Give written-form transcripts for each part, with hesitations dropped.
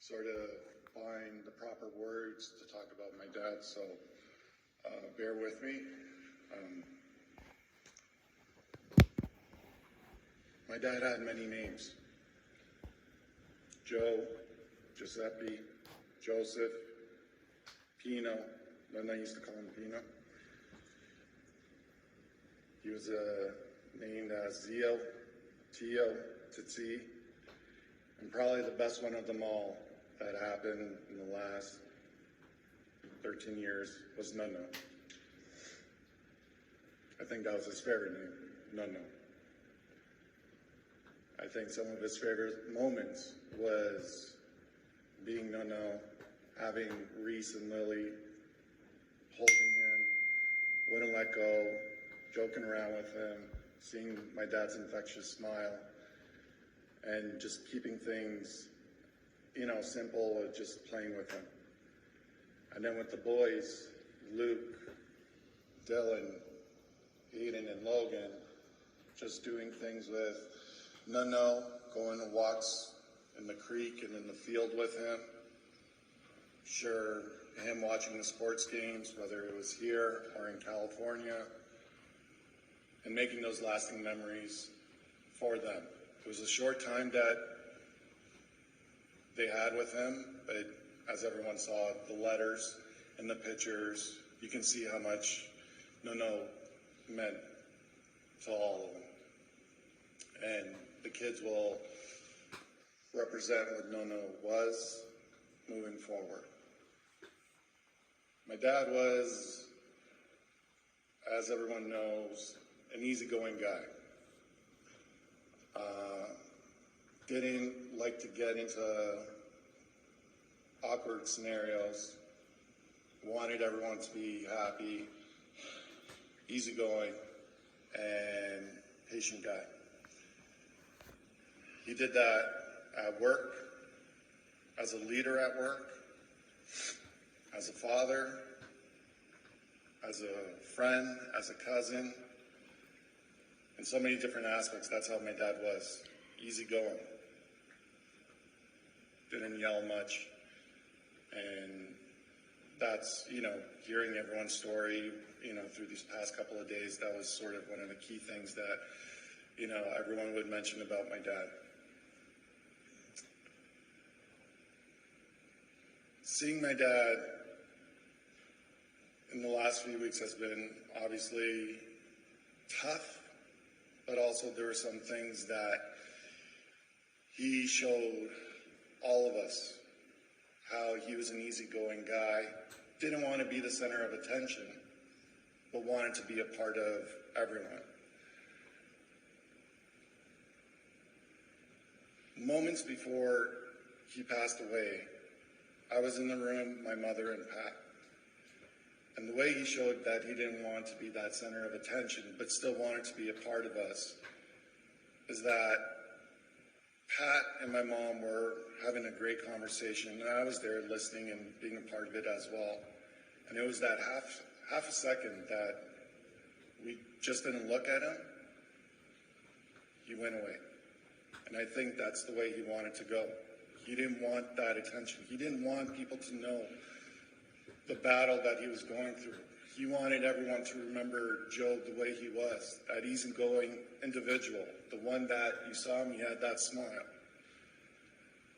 sort of find the proper words to talk about my dad, so bear with me. My dad had many names. Joe, Giuseppe, Joseph, Pino. Then I used to call him Pino. He was named Zio, Tio, Tzi, and probably the best one of them all that happened in the last 13 years was Nunno. I think that was his favorite name, Nunno. I think some of his favorite moments was being Nunno, having Reese and Lily holding him, wouldn't let go, joking around with him, seeing my dad's infectious smile, and just keeping things, simple, just playing with him. And then with the boys, Luke, Dylan, Aiden, and Logan, just doing things with Nunno, going on walks in the creek and in the field with him. Sure, him watching the sports games, whether it was here or in California, and making those lasting memories for them. It was a short time that they had with him, but as everyone saw, the letters and the pictures, you can see how much Nunno meant to all of them. And the kids will represent what Nunno was moving forward. My dad was, as everyone knows, an easygoing guy. Didn't like to get into awkward scenarios, wanted everyone to be happy, easygoing, and patient guy. He did that at work, as a leader at work, as a father, as a friend, as a cousin, in so many different aspects. That's how my dad was, easygoing. Didn't yell much. And that's, hearing everyone's story, through these past couple of days, that was sort of one of the key things that, everyone would mention about my dad. Seeing my dad in the last few weeks has been obviously tough, but also there were some things that he showed all of us, how he was an easygoing guy, didn't want to be the center of attention, but wanted to be a part of everyone. Moments before he passed away, I was in the room, my mother and Pat. And the way he showed that he didn't want to be that center of attention, but still wanted to be a part of us, is that Pat and my mom were having a great conversation, and I was there listening and being a part of it as well. And it was that half a second that we just didn't look at him. He went away. And I think that's the way he wanted to go. He didn't want that attention. He didn't want people to know the battle that he was going through. He wanted everyone to remember Joe the way he was, that easygoing individual, the one that you saw him, he had that smile.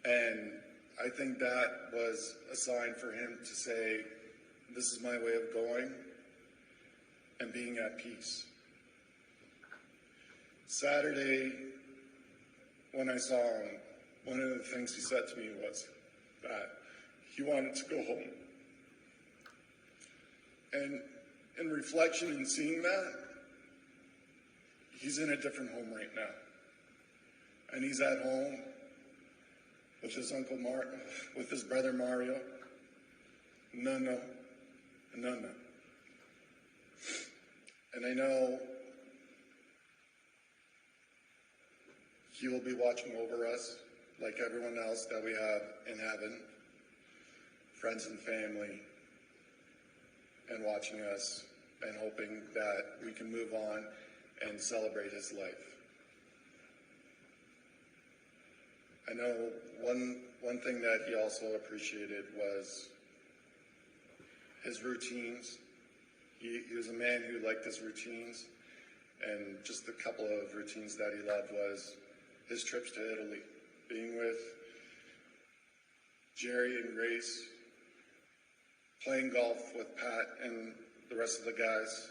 And I think that was a sign for him to say, this is my way of going and being at peace. Saturday, when I saw him, one of the things he said to me was that he wanted to go home. And in reflection and seeing that, he's in a different home right now. And he's at home with his with his brother Mario, Nunno, and Nunna. And I know he will be watching over us like everyone else that we have in heaven, friends and family, and watching us and hoping that we can move on and celebrate his life. I know one one thing that he also appreciated was his routines. He was a man who liked his routines, and just a couple of routines that he loved was his trips to Italy, being with Jerry and Grace, playing golf with Pat and the rest of the guys.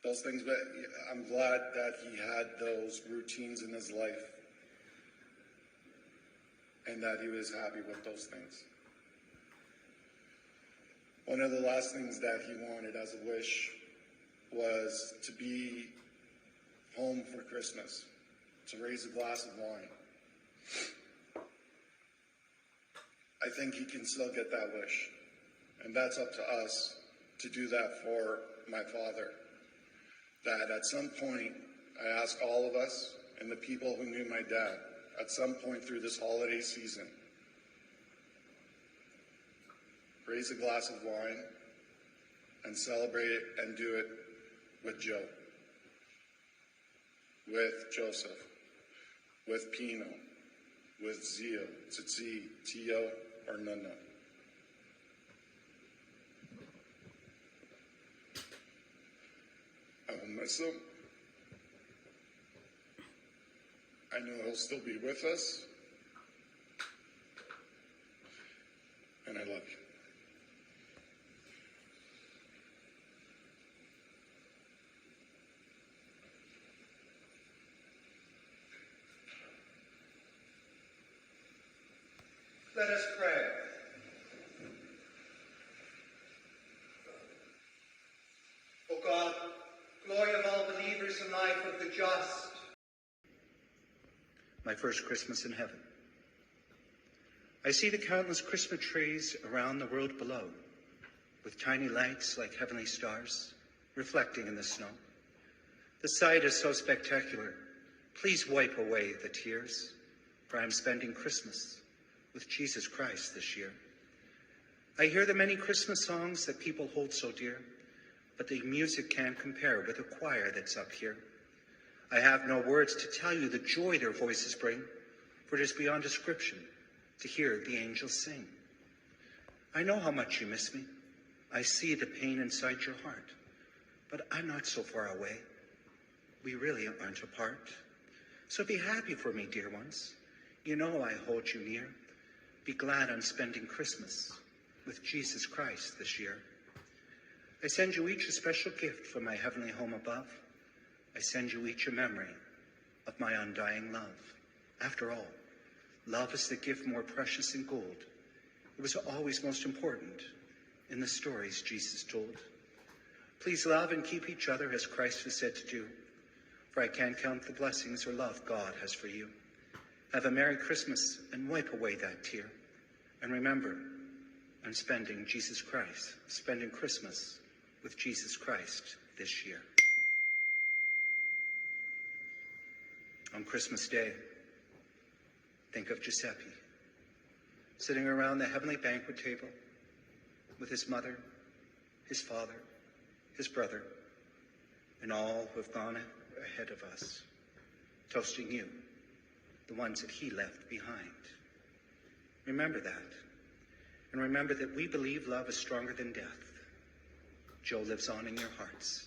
Those things, but I'm glad that he had those routines in his life and that he was happy with those things. One of the last things that he wanted as a wish was to be home for Christmas, to raise a glass of wine. I think he can still get that wish, and that's up to us to do that for my father. That at some point, I ask all of us and the people who knew my dad, at some point through this holiday season, raise a glass of wine and celebrate it and do it with Joe, with Joseph, with Pino, with Zio, Tsitsi, Tio, or Nuna. I will miss him. I know he'll still be with us. And I love you. Let us pray. O God, glory of all believers and life of the just. My first Christmas in heaven. I see the countless Christmas trees around the world below, with tiny lights like heavenly stars reflecting in the snow. The sight is so spectacular. Please wipe away the tears, for I am spending Christmas with Jesus Christ this year. I hear the many Christmas songs that people hold so dear, but the music can't compare with the choir that's up here. I have no words to tell you the joy their voices bring, for it is beyond description to hear the angels sing. I know how much you miss me. I see the pain inside your heart, but I'm not so far away. We really aren't apart. So be happy for me, dear ones. You know I hold you near. Be glad I'm spending Christmas with Jesus Christ this year. I send you each a special gift from my heavenly home above. I send you each a memory of my undying love. After all, love is the gift more precious than gold. It was always most important in the stories Jesus told. Please love and keep each other as Christ was said to do, for I can't count the blessings or love God has for you. Have a Merry Christmas and wipe away that tear. And remember, I'm spending Christmas with Jesus Christ this year. On Christmas Day, think of Giuseppe, sitting around the heavenly banquet table with his mother, his father, his brother, and all who have gone ahead of us, toasting you, the ones that he left behind. Remember that, and remember that we believe love is stronger than death. Joe lives on in your hearts,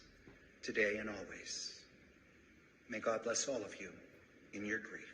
today and always. May God bless all of you in your grief.